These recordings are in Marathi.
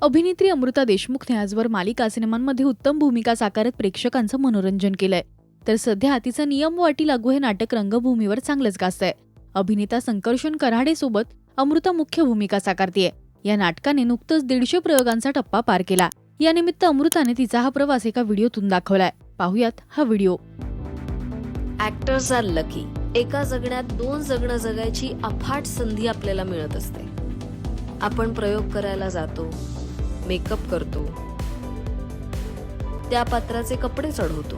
अभिनेत्री अमृता देशमुखने आजवर मालिका सिनेमांमध्ये उत्तम भूमिका साकारत प्रेक्षकांचं मनोरंजन केलंय. तर सध्या तिचं नियम व अटी लागू हे नाटक रंगभूमीवर चांगलंच गाजतंय. अभिनेता संकर्षण कराडे सोबत अमृता मुख्य भूमिका साकारतीये. या नाटकाने नुकतंच 150 प्रयोगांचा टप्पा पार केला. यानिमित्त अमृताने तिचा हा प्रवास एका व्हिडिओतून दाखवलाय. पाहुयात हा व्हिडिओ. Actors R lucky. एका जगण्यात 2 जगणं जगायची अफाट संधी आपल्याला मिळत असते. आपण प्रयोग करायला जातो, मेकअप करतो, त्या पात्राचे कपडे चढवतो.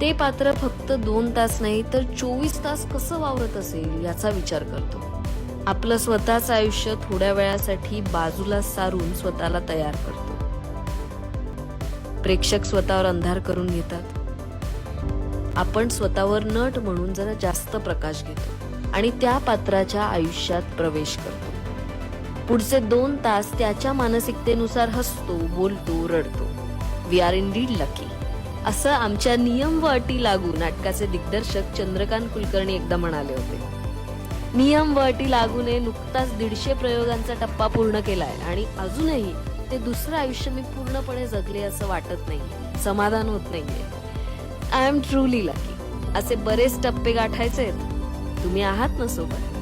ते पात्र फक्त 2 तास नाही तर 24 तास कसं वावरत असेल याचा विचार करतो. आपलं स्वतःचं आयुष्य थोड्या वेळासाठी बाजूला सारून स्वतःला तयार करतो. प्रेक्षक स्वतःवर अंधार करून घेतात. आपण स्वतःवर नट म्हणून जरा जास्त प्रकाश घेतो आणि त्या पात्राच्या आयुष्यात प्रवेश करतो. पुढचे 2 तास त्याच्या मानसिकतेनुसार हसतो, बोलतो, रडतो. वी आर इंडीड लकी, असं आमच्या नियम व अटी लागू नाटकाचे दिग्दर्शक चंद्रकांत कुलकर्णी एकदा म्हणाले होते. नियम व अटी लागूने नुकताच 150 प्रयोगांचा टप्पा पूर्ण केलाय आणि अजूनही ते दुसरं आयुष्य मी पूर्णपणे जगले असं वाटत नाहीये, समाधान होत नाहीये. I am truly lucky. असे बरेच टप्पे गाठायचे आहेत. तुम्ही आहात ना सोबत?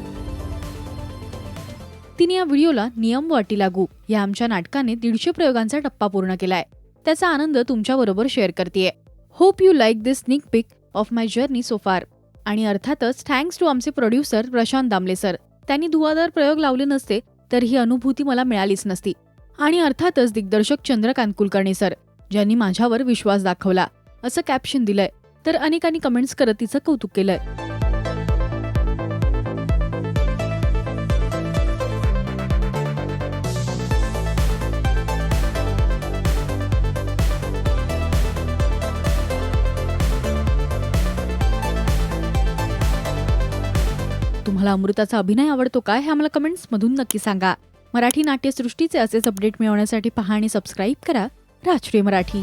तिने या व्हिडिओला नियम व अटी लागू या आमच्या नाटकाने 150 प्रयोगांचा टप्पा पूर्ण केलाय. त्याचा आनंद तुमच्याबरोबर शेअर करतेय. Hope you like this sneak peak of my journey so फार. आणि अर्थातच थँक्स टू आमचे प्रोड्युसर प्रशांत दामले सर. त्यांनी धुवाधार प्रयोग लावले नसते तर ही अनुभूती मला मिळालीच नसती. आणि अर्थातच दिग्दर्शक चंद्रकांत कुलकर्णी सर, ज्यांनी माझ्यावर विश्वास दाखवला, असं कॅप्शन दिलंय. तर अनेकांनी कमेंट्स करत तिचं कौतुक केलंय. तुम्हाला अमृताचा अभिनय आवडतो काय हे आम्हाला कमेंट्स मधून नक्की सांगा. मराठी नाट्यसृष्टीचे असेच अपडेट मिळवण्यासाठी पहा आणि सबस्क्राईब करा राजश्री मराठी.